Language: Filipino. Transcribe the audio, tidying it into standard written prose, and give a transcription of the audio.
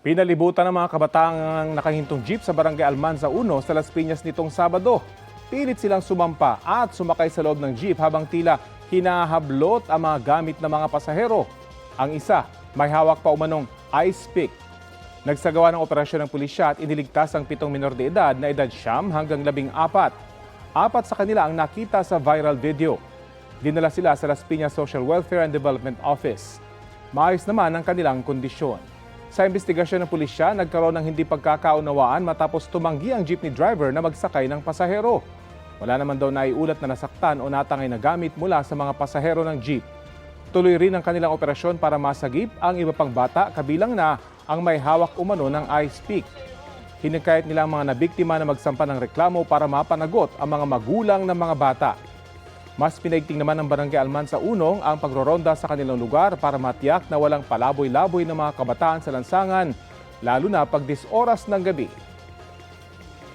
Pinalibutan ng mga kabataang nakahintong jeep sa Barangay Almanza 1 sa Las Piñas nitong Sabado. Pilit silang sumampa at sumakay sa loob ng jeep habang tila hinahablot ang mga gamit ng mga pasahero. Ang isa, may hawak pa umanong ice pick. Nagsagawa ng operasyon ng pulisya at iniligtas ang 7 minor de edad na edad 9 hanggang 14. Apat sa kanila ang nakita sa viral video. Dinala sila sa Las Piñas Social Welfare and Development Office. Maayos naman ang kanilang kondisyon. Sa investigasyon ng pulisya, nagkaroon ng hindi pagkakaunawaan matapos tumanggi ang jeepney driver na magsakay ng pasahero. Wala naman daw naiulat na nasaktan o natangay na gamit mula sa mga pasahero ng jeep. Tuloy rin ang kanilang operasyon para masagip ang iba pang bata, kabilang na ang may hawak umano ng ice pick. Hinikayat nila ang mga nabiktima na magsampa ng reklamo para mapanagot ang mga magulang ng mga bata. Mas pinaigting naman ng Barangay Almanza 1 ang pagroronda sa kanilang lugar para matiyak na walang palaboy-laboy ng mga kabataan sa lansangan, lalo na pag 10 oras ng gabi.